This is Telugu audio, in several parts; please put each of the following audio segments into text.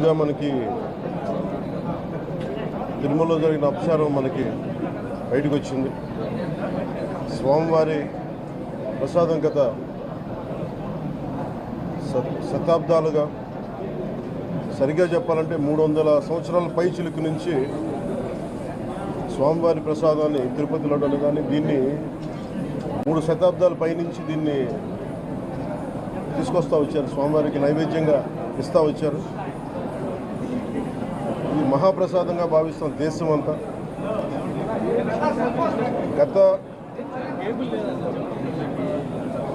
ముందుగా మనకి తిరుమలలో జరిగిన అపచారం మనకి బయటకు వచ్చింది. స్వామివారి ప్రసాదం గత శతాబ్దాలుగా, సరిగ్గా చెప్పాలంటే 300 సంవత్సరాల పై చిలుకు నుంచి స్వామివారి ప్రసాదాన్ని తిరుపతి లడ్డు కానీ దీన్ని 3 శతాబ్దాల పైనుంచి దీన్ని తీసుకొస్తూ వచ్చారు, స్వామివారికి నైవేద్యంగా ఇస్తూ వచ్చారు. ఇది మహాప్రసాదంగా భావిస్తాం దేశం అంతా.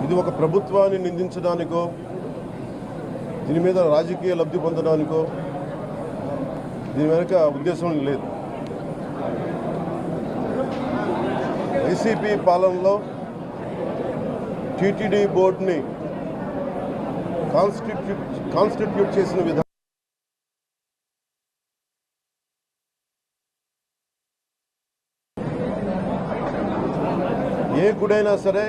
ఇది ఒక ప్రభుత్వాన్ని నిందించడానికో, దీని మీద రాజకీయ లబ్ధి పొందడానికో దీని వెనుక ఉద్దేశం లేదు. వైసీపీ పాలనలో టీటీడీ బోర్డుని కాన్స్టిట్యూట్ చేసిన విధానం ఏ గుడైనా సరే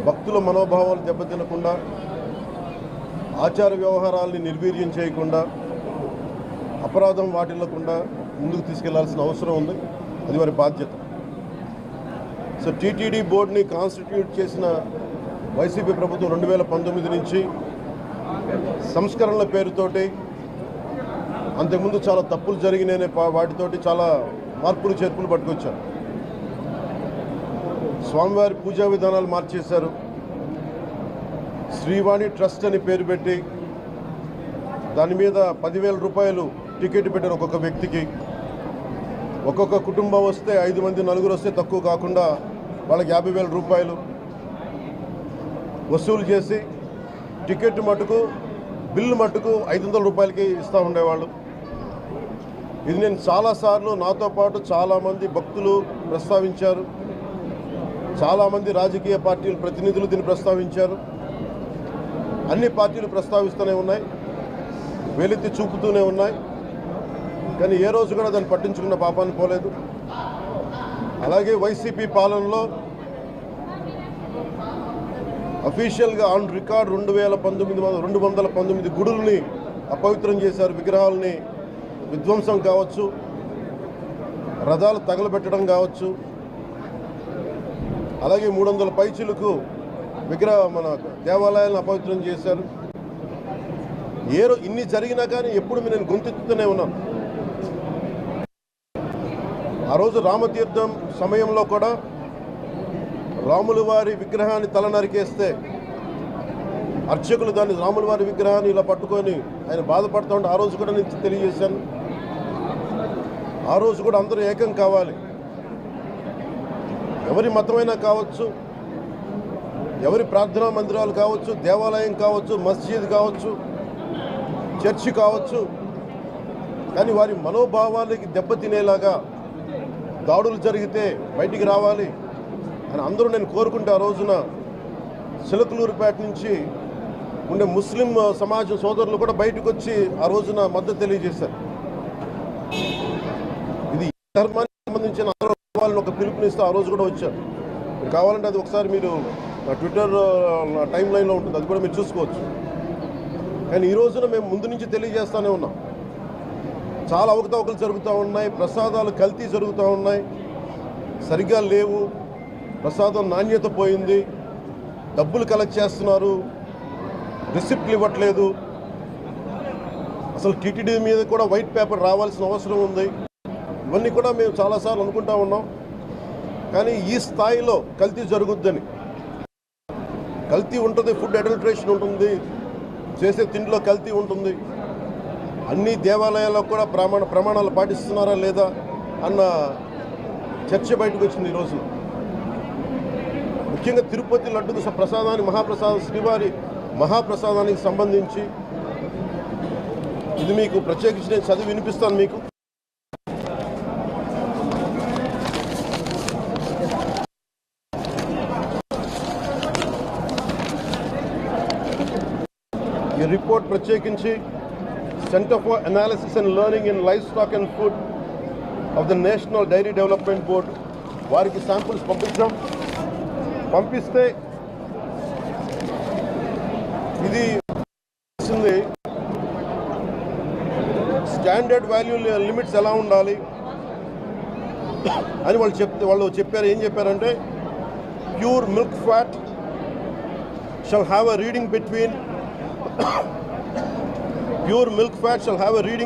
భక్తుల మనోభావాలు దెబ్బతినకుండా, ఆచార వ్యవహారాల్ని నిర్వీర్యం చేయకుండా, అపరాధం వాటిల్లకుండా ముందుకు తీసుకెళ్లాల్సిన అవసరం ఉంది. అది వారి బాధ్యత. సో టీటీడీ బోర్డుని కాన్స్టిట్యూట్ చేసిన వైసీపీ ప్రభుత్వం 2019 నుంచి సంస్కరణల పేరుతోటి, అంతకుముందు చాలా తప్పులు జరిగినాయనే వాటితోటి చాలా మార్పులు చేర్పులు పట్టుకొచ్చారు. స్వామివారి పూజా విధానాలు మార్చేశారు. శ్రీవాణి ట్రస్ట్ అని పేరు పెట్టి దాని మీద 10,000 రూపాయలు టికెట్ పెట్టారు ఒక్కొక్క వ్యక్తికి. ఒక్కొక్క కుటుంబం వస్తే 5 మంది, 4 వస్తే తక్కువ కాకుండా వాళ్ళకి 50,000 రూపాయలు వసూలు చేసి టికెట్ మటుకు, బిల్లు మటుకు 500 రూపాయలకి ఇస్తూ ఉండేవాళ్ళు. ఇది నేను చాలాసార్లు, నాతో పాటు చాలామంది భక్తులు ప్రస్తావించారు, చాలామంది రాజకీయ పార్టీల ప్రతినిధులు దీన్ని ప్రస్తావించారు. అన్ని పార్టీలు ప్రస్తావిస్తూనే ఉన్నాయి, వేలెత్తి చూపుతూనే ఉన్నాయి. కానీ ఏ రోజు కూడా దాన్ని పట్టించుకున్న పాపాన్ని పోలేదు. అలాగే వైసీపీ పాలనలో అఫీషియల్గా ఆన్ రికార్డ్ 219 గుడుల్ని అపవిత్రం చేశారు. విగ్రహాలని విధ్వంసం కావచ్చు, రథాలు తగలబెట్టడం కావచ్చు, అలాగే 300 పైచిలకు మన దేవాలయాలను అపవిత్రం చేశారు. ఇన్ని జరిగినా కానీ ఎప్పుడు నేను గొంతెత్తుతూనే ఉన్నాను. ఆ రోజు రామతీర్థం సమయంలో కూడా రాముల వారి విగ్రహాన్ని తల నరికేస్తే అర్చకులు దాన్ని, రాముల వారి విగ్రహాన్ని ఇలా పట్టుకొని ఆయన బాధపడుతూ ఉంటే ఆ రోజు కూడా నేను తెలియజేశాను. ఆ రోజు కూడా అందరూ ఏకం కావాలి. ఎవరి మతమైనా కావచ్చు, ఎవరి ప్రార్థనా మందిరాలు కావచ్చు, దేవాలయం కావచ్చు, మస్జిద్ కావచ్చు, చర్చి కావచ్చు, కానీ వారి మనోభావాలకి దెబ్బతినేలాగా దాడులు జరిగితే బయటికి రావాలి అని అందరూ నేను కోరుకుంటే ఆ రోజున చిలకలూరుపేట నుంచి ఉండే ముస్లిం సమాజం సోదరులు కూడా బయటకు వచ్చి ఆ రోజున మద్దతు తెలియజేశారు. ఇది ధర్మానికి సంబంధించిన వాళ్ళని ఒక పిలుపునిస్తూ ఆ రోజు కూడా వచ్చారు. మీరు కావాలంటే అది ఒకసారి మీరు నా ట్విట్టర్ టైం లైన్లో ఉంటుంది, అది కూడా మీరు చూసుకోవచ్చు. కానీ ఈ రోజున మేము ముందు నుంచి తెలియజేస్తూనే ఉన్నాం, చాలా అవకతవకలు జరుగుతూ ఉన్నాయి, ప్రసాదాలు కల్తీ జరుగుతూ ఉన్నాయి, సరిగ్గా లేవు, ప్రసాదం నాణ్యత పోయింది, డబ్బులు కలెక్ట్ చేస్తున్నారు, రిసిప్ట్లు ఇవ్వట్లేదు, అసలు టీటీడీ మీద కూడా వైట్ పేపర్ రావాల్సిన అవసరం ఉంది. ఇవన్నీ కూడా మేము చాలాసార్లు అనుకుంటా ఉన్నాం. కానీ ఈ స్థాయిలో కల్తీ జరుగుద్దని, కల్తీ ఉంటుంది, ఫుడ్ అడల్ట్రేషన్ ఉంటుంది, చేసే తిండిలో కల్తీ ఉంటుంది, అన్ని దేవాలయాల్లో కూడా ప్రమాణాలు పాటిస్తున్నారా లేదా అన్న చర్చ బయటకు వచ్చింది ఈ రోజున. ముఖ్యంగా తిరుపతి లడ్డుకు ప్రసాదాన్ని, శ్రీవారి మహాప్రసాదానికి సంబంధించి ఇది మీకు ప్రత్యేకించి నేను చదివి వినిపిస్తాను మీకు. ఈ రిపోర్ట్ ప్రత్యేకించి centre for analysis and learning in livestock and food of the national dairy development board వారికి శాంపుల్స్ పంపిస్తే ఇది స్టాండర్డ్ వాల్యూ లిమిట్స్ ఎలా ఉండాలి అని వాళ్ళు చెప్పారు. ఏం చెప్పారంటే pure milk fat shall have a reading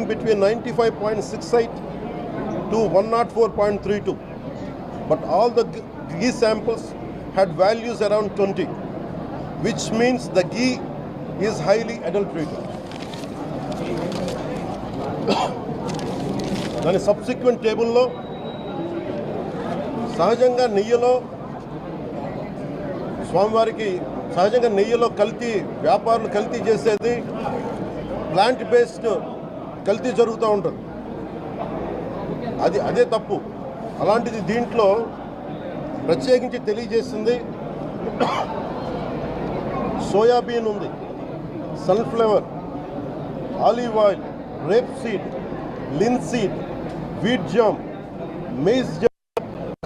between 95.68 to 104.32, but all the ghee samples had values around 20, which means the ghee is highly adulterated. దాని సబ్సిక్వెంట్ టేబుల్లో సహజంగా నెయ్యిలో కల్తీ వ్యాపారులు కల్తీ చేసేది ప్లాంట్ బేస్డ్ కల్తీ జరుగుతూ ఉంటుంది. అదే తప్పు. అలాంటిది దీంట్లో ప్రత్యేకించి తెలియజేసింది సోయాబీన్ ఉంది, sunflower, olive oil, rapeseed, linseed, wheat germ, maize germ,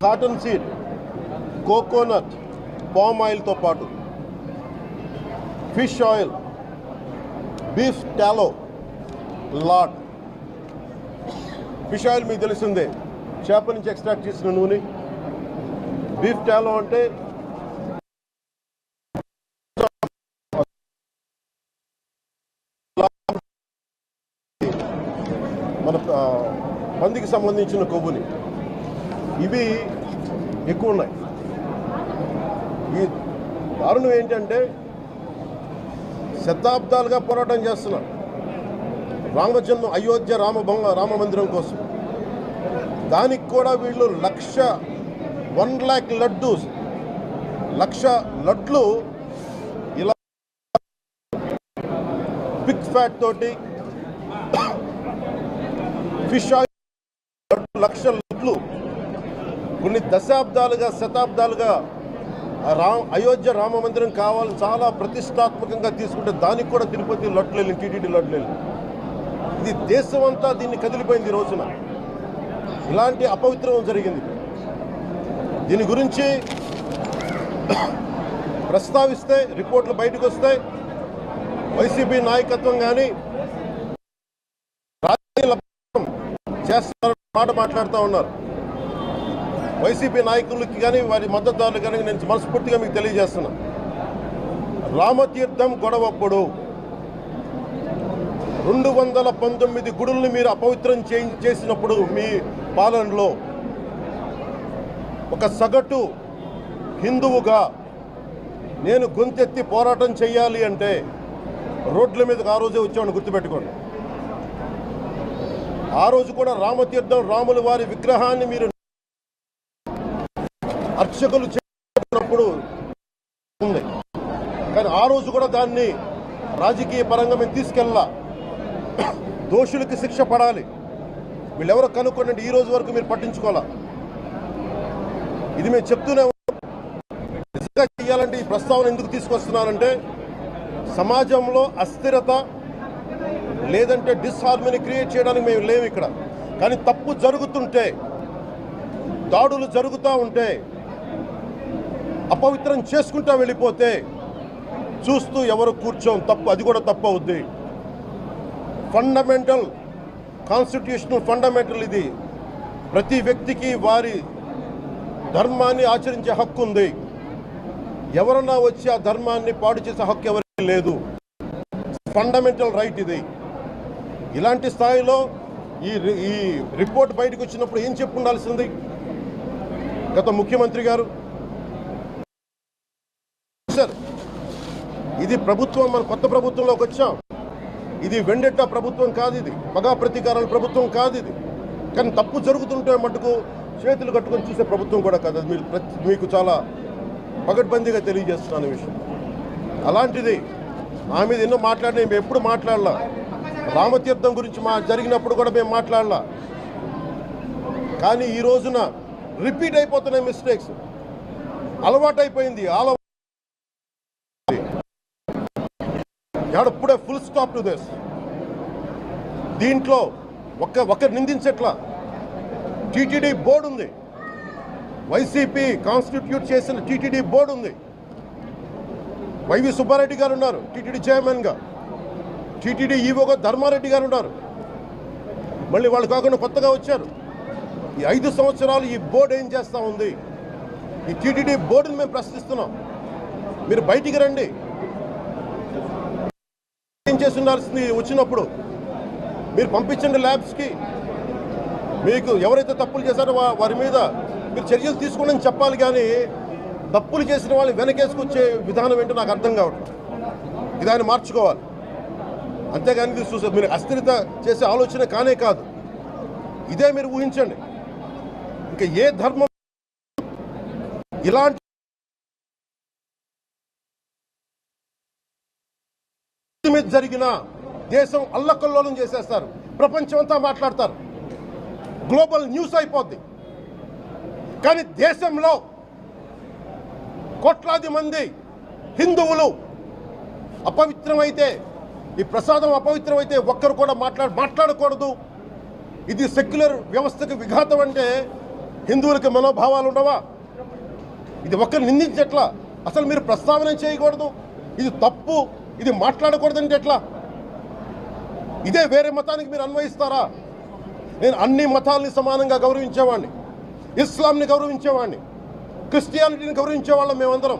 cottonseed, coconut, palm ఆయిల్తో పాటు fish oil, beef tallow, lard. Fish oil మీకు తెలిసిందే, చేప నుంచి ఎక్స్ట్రాక్ట్ చేసిన నూనె. బీఫ్ టాలో అంటే మన పందికి సంబంధించిన కొవ్వుని. ఇవి ఎక్కువ ఉన్నాయి. ఈ దారుణం ఏంటంటే శతాబ్దాలుగా పోరాటం చేస్తున్నారు రామజన్మ అయోధ్య రామ మందిరం కోసం. దానికి కూడా వీళ్ళు 1,00,000 లక్ష లడ్లు ఇలా బిగ్ ఫ్యాట్ తోటి ఫిష్ ఆయిల్ 1,00,000 లడ్లు కొన్ని శతాబ్దాలుగా అయోధ్య రామ మందిరం కావాలని చాలా ప్రతిష్టాత్మకంగా తీసుకుంటే దానికి కూడా తిరుపతి లడ్లు వెళ్ళి, టీటీడీ లడ్లు వెళ్ళి, ఇది దేశం అంతా దీన్ని కదిలిపోయింది. ఈ రోజున ఇలాంటి అపవిత్రం జరిగింది. దీని గురించి ప్రస్తావిస్తే రిపోర్ట్లు బయటకు వస్తాయి. వైసీపీ నాయకత్వం కానీ రాజకీయ చేస్తారని మాట్లాడుతూ ఉన్నారు. వైసీపీ నాయకులకి కానీ వారి మద్దతుదారులు కానీ నేను మనస్ఫూర్తిగా మీకు తెలియజేస్తున్నా, రామతీర్థం గొడవప్పుడు 219 గుడుల్ని మీరు అపవిత్రం చేసినప్పుడు మీ పాలనలో ఒక సగటు హిందువుగా నేను గొంతెత్తి పోరాటం చేయాలి అంటే రోడ్ల మీదకి ఆ రోజే వచ్చామని గుర్తుపెట్టుకోండి. ఆ రోజు కూడా రామతీర్థం రాముల వారి విగ్రహాన్ని మీరు అర్చకులు చేసినప్పుడు ఉంది, కానీ ఆ రోజు కూడా దాన్ని రాజకీయ పరంగా మేము తీసుకెళ్ళా. దోషులకి శిక్ష పడాలి. వీళ్ళెవరో కనుక్కోండి, ఈ రోజు వరకు మీరు పట్టించుకోవాలా. ఇది మేము చెప్తూనే నిజంగా చేయాలంటే ఈ ప్రస్తావన ఎందుకు తీసుకొస్తున్నానంటే సమాజంలో అస్థిరత లేదంటే డిస్హార్మనీ క్రియేట్ చేయడానికి మేము లేవు ఇక్కడ. కానీ తప్పు జరుగుతుంటే, దాడులు జరుగుతూ ఉంటే, అపవిత్రం చేసుకుంటూ వెళ్ళిపోతే చూస్తూ ఎవరు కూర్చోం. తప్పు, అది కూడా తప్పు అవుద్ది. ఫండమెంటల్ కాన్స్టిట్యూషనల్ ఫండమెంటల్ ఇది. ప్రతి వ్యక్తికి వారి ధర్మాన్ని ఆచరించే హక్కు ఉంది. ఎవరన్నా వచ్చి ఆ ధర్మాన్ని పాడు చేసే హక్కు ఎవరికి లేదు. ఫండమెంటల్ రైట్ ఇది. ఇలాంటి స్థాయిలో ఈ రిపోర్ట్ బయటకు వచ్చినప్పుడు ఏం చెప్పు ఉండాల్సింది గత ముఖ్యమంత్రి గారు? సార్, ఇది ప్రభుత్వం, మన కొత్త ప్రభుత్వంలోకి వచ్చాం. ఇది వెండెట్టా ప్రభుత్వం కాదు, ఇది పగా ప్రతీకారాల ప్రభుత్వం కాదు ఇది. కానీ తప్పు జరుగుతుంటే మటుకు చేతులు కట్టుకొని చూసే ప్రభుత్వం కూడా కాదు. అది మీకు చాలా పగడ్బందీగా తెలియజేస్తున్నాను ఈ విషయం. అలాంటిది నా మీద ఎన్నో మాట్లాడినా మేము ఎప్పుడు మాట్లాడలా. రామతీర్థం గురించి జరిగినప్పుడు కూడా మేము మాట్లాడలా. కానీ ఈ రోజున రిపీట్ అయిపోతున్నాయి మిస్టేక్స్. అలవాటైపోయింది. ఎప్పుడే ఫుల్ స్టాప్ టు దిస్. దీంట్లో ఒకరు నిందించట్లా. టీటీడీ బోర్డు ఉంది, వైసీపీ కాన్స్టిట్యూట్ చేసిన టీటీడీ బోర్డు ఉంది. వైవి సుబ్బారెడ్డి గారు ఉన్నారు టీటీడీ చైర్మన్గా. టీటీడీ ఈవోగా ధర్మారెడ్డి గారు ఉన్నారు. మళ్ళీ వాళ్ళు కాకుండా కొత్తగా వచ్చారు. ఈ 5 సంవత్సరాలు ఈ బోర్డు ఏం చేస్తూ ఉంది? ఈ టీటీడీ బోర్డుని మేము ప్రశ్నిస్తున్నాం. మీరు బయటికి రండి. ఏం చేసి ఉండాల్సింది వచ్చినప్పుడు మీరు పంపించండి ల్యాబ్స్కి. మీకు ఎవరైతే తప్పులు చేశారో వారి మీద మీరు చర్యలు తీసుకోండి అని చెప్పాలి. కానీ తప్పులు చేసిన వాళ్ళు వెనకేసుకొచ్చే విధానం ఏంటో నాకు అర్థం కావడం. ఇదాన్ని మార్చుకోవాలి. అంతేగాని మీరు అస్థిరత చేసే ఆలోచన కానే కాదు. ఇదే మీరు ఊహించండి. ఇంకా ఏ ధర్మం ఇలాంటి మీద జరిగిన దేశం అల్లకల్లోలం చేసేస్తారు. ప్రపంచం అంతా మాట్లాడతారు. గ్లోబల్ న్యూస్ అయిపోద్ది. కానీ దేశంలో కోట్లాది మంది హిందువులు అపవిత్రమైతే, ఈ ప్రసాదం అపవిత్రమైతే ఒక్కరు కూడా మాట్లాడకూడదు. ఇది సెక్యులర్ వ్యవస్థకు విఘాతం అంటే హిందువులకి మనోభావాలు ఉండవా? ఇది ఒక్కరు నిందించట్లా. అసలు మీరు ప్రస్తావన చేయకూడదు, ఇది తప్పు, ఇది మాట్లాడకూడదంటే ఎట్లా? ఇదే వేరే మతానికి మీరు అన్వయిస్తారా? నేను అన్ని మతాలని సమానంగా గౌరవించేవాడిని. ఇస్లాంని గౌరవించేవాడిని, క్రిస్టియానిటీని గౌరవించేవాళ్ళం మేమందరం.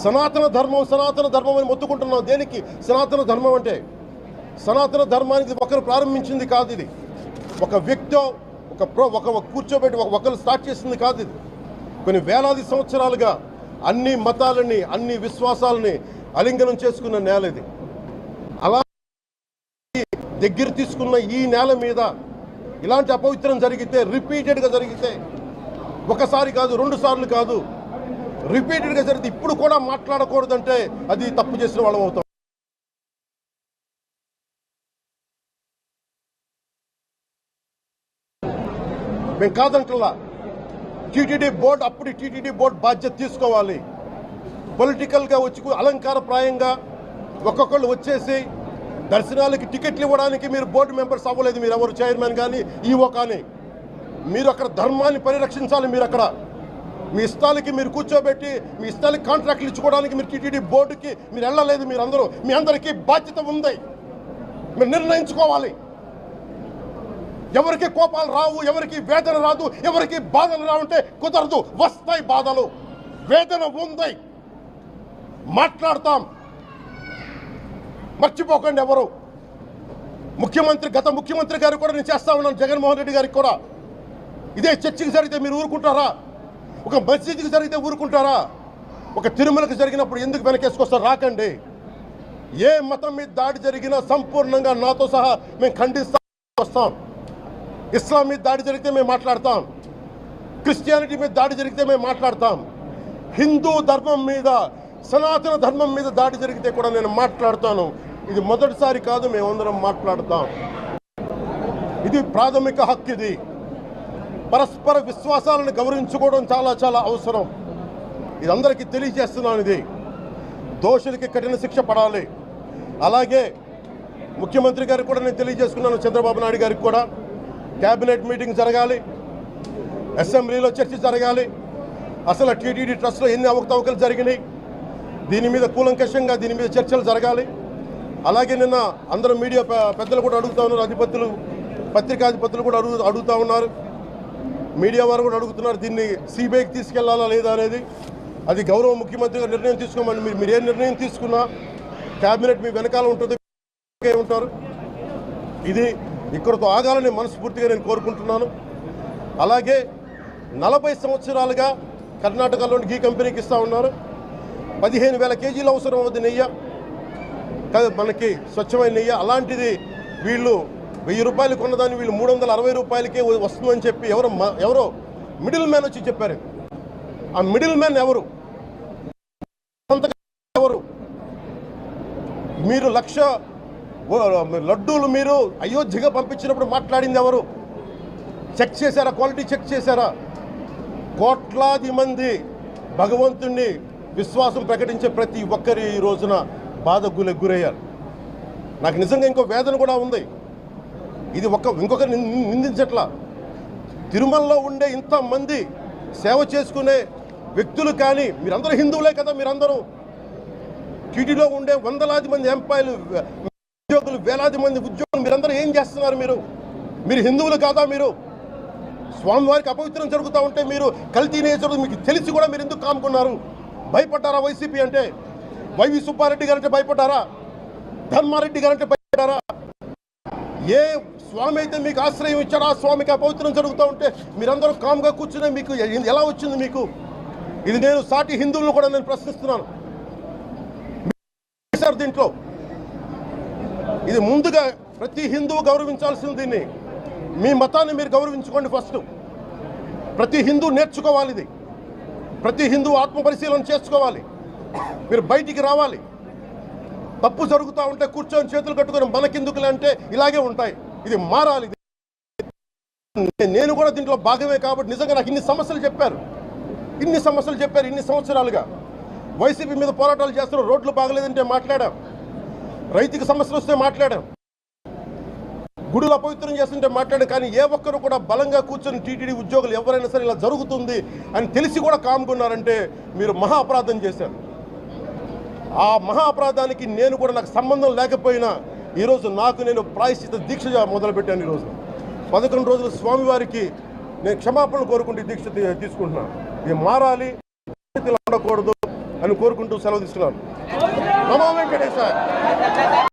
సనాతన ధర్మం అని మొత్తుకుంటున్నాం. దేనికి సనాతన ధర్మం అంటే? సనాతన ధర్మానికి ఒకరు ప్రారంభించింది కాదు. ఇది ఒక వ్యక్తో ఒక కూర్చోబెట్టి ఒకరు స్టార్ట్ చేసింది కాదు. ఇది కొన్ని వేలాది సంవత్సరాలుగా అన్ని మతాలని, అన్ని విశ్వాసాలని అలింగనం చేసుకున్న నేల ఇది. అలా దగ్గర తీసుకున్న ఈ నేల మీద ఇలాంటి అపవిత్రం జరిగితే, రిపీటెడ్గా జరిగితే, ఒకసారి కాదు 2 సార్లు కాదు, రిపీటెడ్గా జరిగితే ఇప్పుడు కూడా మాట్లాడకూడదంటే అది తప్పు చేసిన వాళ్ళం అవుతాం. మేము కాదంటలా. టీటీడీ బోర్డు అప్పుడు టీటీడీ బోర్డు బాధ్యత తీసుకోవాలి. పొలిటికల్గా వచ్చి అలంకారప్రాయంగా ఒక్కొక్కళ్ళు వచ్చేసి దర్శనాలకి టికెట్లు ఇవ్వడానికి మీరు బోర్డు మెంబర్స్ అవ్వలేదు. మీరు ఎవరు చైర్మన్ కానీ ఈవో కానీ. మీరు అక్కడ ధర్మాన్ని పరిరక్షించాలి. మీరు అక్కడ మీ ఇష్టాలకి మీరు కూర్చోబెట్టి మీ ఇష్టాలకి కాంట్రాక్ట్లు ఇచ్చుకోవడానికి మీరు టీటీడీ బోర్డుకి మీరు వెళ్ళలేదు. మీరందరూ, మీ అందరికీ బాధ్యత ఉంది. మీరు నిర్ణయించుకోవాలి. ఎవరికి కోపాలు రావు, ఎవరికి వేదన రాదు, ఎవరికి బాధలు రావంటే కుదరదు. వస్తాయి బాధలు, వేదన ఉంది, మాట్లాడతాం. మర్చిపోకండి ఎవరు. గత ముఖ్యమంత్రి గారు కూడా నేను చేస్తా ఉన్నాను, జగన్మోహన్ రెడ్డి గారికి కూడా. ఇదే చర్చికి జరిగితే మీరు ఊరుకుంటారా? ఒక మసీదుకి జరిగితే ఊరుకుంటారా? ఒక తిరుమలకు జరిగినప్పుడు ఎందుకు వెనకేసుకొస్తారు? రాకండి. ఏ మతం మీద దాడి జరిగినా సంపూర్ణంగా నాతో సహా మేము ఖండిస్తాం, వస్తాం. ఇస్లాం మీద దాడి జరిగితే మేము మాట్లాడతాం. క్రిస్టియానిటీ మీద దాడి జరిగితే మేము మాట్లాడతాం. హిందూ ధర్మం మీద, సనాతన ధర్మం మీద దాడి జరిగితే కూడా నేను మాట్లాడతాను. ఇది మొదటిసారి కాదు, మేమందరం మాట్లాడతాం. ఇది ప్రాథమిక హక్కు. ఇది పరస్పర విశ్వాసాలను గౌరవించుకోవడం చాలా చాలా అవసరం. ఇది అందరికీ తెలియజేస్తున్నాను. ఇది దోషులకి కఠిన శిక్ష పడాలి. అలాగే ముఖ్యమంత్రి గారికి కూడా నేను తెలియజేసుకున్నాను, చంద్రబాబు నాయుడు గారికి కూడా. క్యాబినెట్ మీటింగ్ జరగాలి, అసెంబ్లీలో చర్చ జరగాలి. అసలు టీటీడీ ట్రస్ట్లో ఎన్ని అవకతవకలు జరిగినాయి, దీని మీద కూలంకషంగా దీని మీద చర్చలు జరగాలి. అలాగే నిన్న అందరూ మీడియా పెద్దలు కూడా అడుగుతూ ఉన్నారు, అధిపతులు, పత్రికాధిపతులు కూడా అడుగుతూ ఉన్నారు, మీడియా వారు కూడా అడుగుతున్నారు, దీన్ని సిబిఐకి తీసుకెళ్లాలా లేదా అనేది. అది గౌరవ ముఖ్యమంత్రిగా నిర్ణయం తీసుకోమని. మీరు ఏ నిర్ణయం తీసుకున్నా క్యాబినెట్ మీ వెనకాల ఉంటుంది, ఉంటారు. ఇది ఇక్కడతో ఆగాలని మనస్ఫూర్తిగా నేను కోరుకుంటున్నాను. అలాగే 40 సంవత్సరాలుగా కర్ణాటకలోని గీ కంపెనీకి ఇస్తూ ఉన్నారు. 15,000 కేజీలు అవసరం అవుతుంది నెయ్యి, మనకి స్వచ్ఛమైన నెయ్యి. అలాంటిది వీళ్ళు 1000 రూపాయలు కొన్నదాన్ని వీళ్ళు 360 రూపాయలకే వస్తుందని చెప్పి ఎవరో మిడిల్ మ్యాన్ వచ్చి చెప్పారు. ఆ మిడిల్ మ్యాన్ ఎవరు? మీరు 1,00,000 లడ్డూలు మీరు అయోధ్యగా పంపించినప్పుడు మాట్లాడింది ఎవరు? చెక్ చేశారా? క్వాలిటీ చెక్ చేశారా? కోట్లాది మంది భగవంతుణ్ణి విశ్వాసం ప్రకటించే ప్రతి ఒక్కరి ఈ రోజున బాధకు గురయ్యారు. నాకు నిజంగా ఇంకో వేదన కూడా ఉంది. ఇది ఇంకొకరు నిందించట్లా. తిరుమలలో ఉండే ఇంతమంది సేవ చేసుకునే వ్యక్తులు కానీ మీరందరూ హిందువులే కదా. మీరందరూ టీటీడీలో ఉండే వందలాది మంది ఎంప్లాయీలు, ఉద్యోగులు, వేలాది మంది ఉద్యోగులు, మీరందరూ ఏం చేస్తున్నారు? మీరు మీరు హిందువులు కాదా? మీరు స్వామివారికి అపవిత్రం జరుగుతూ ఉంటే మీరు కల్తీనే జరుగుతుంది మీకు తెలిసి కూడా మీరు ఎందుకు కాముకున్నారు? భయపడ్డారా వైసీపీ అంటే? వైవి సుబ్బారెడ్డి గారంటే భయపడ్డారా? ధర్మారెడ్డి గారంటే భయపడ్డారా? ఏ స్వామి అయితే మీకు ఆశ్రయం ఇచ్చారో ఆ స్వామికి అపవిత్రం జరుగుతూ ఉంటే మీరందరూ కామ్గా కూర్చునే మీకు ఎలా వచ్చింది మీకు? ఇది నేను సాటి హిందువులను కూడా నేను ప్రశ్నిస్తున్నాను. దీంట్లో ఇది ముందుగా ప్రతి హిందువు గౌరవించాల్సింది. దీన్ని మీ మతాన్ని మీరు గౌరవించుకోండి ఫస్ట్. ప్రతి హిందువు నేర్చుకోవాలి ఇది. ప్రతి హిందువు ఆత్మపరిశీలన చేసుకోవాలి. మీరు బయటికి రావాలి. తప్పు జరుగుతూ ఉంటే కూర్చొని చేతులు కట్టుకొని మనకెందుకులే అంటే ఇలాగే ఉంటాయి. ఇది మారాలి. నేను కూడా దీంట్లో భాగమే కాబట్టి నిజంగా నాకు ఇన్ని సమస్యలు చెప్పారు ఇన్ని సంవత్సరాలుగా. వైసీపీ మీద పోరాటాలు చేస్తున్నారు. రోడ్లు బాగలేదంటే మాట్లాడాం, రైతుకి సమస్యలు వస్తే మాట్లాడాం, గుడులు అపవిత్రం చేస్తుంటే మాట్లాడాం. కానీ ఏ ఒక్కరు కూడా బలంగా కూర్చొని టీటీడీ ఉద్యోగులు ఎవరైనా సరే ఇలా జరుగుతుంది అని తెలిసి కూడా కామ్కున్నారంటే మీరు మహా అపరాధం చేశారు. ఆ మహా అపరాధానికి నేను కూడా నాకు సంబంధం లేకపోయినా ఈరోజు నేను ప్రాయశ్చిత దీక్ష మొదలుపెట్టాను. ఈరోజు 11 రోజులు స్వామివారికి నేను క్షమాపణలు కోరుకుంటూ దీక్ష తీసుకుంటున్నాను. ఇది మారాలి, ఉండకూడదు అని కోరుకుంటూ సెలవు తీసుకున్నాను. నమో వెంకటేశాయ.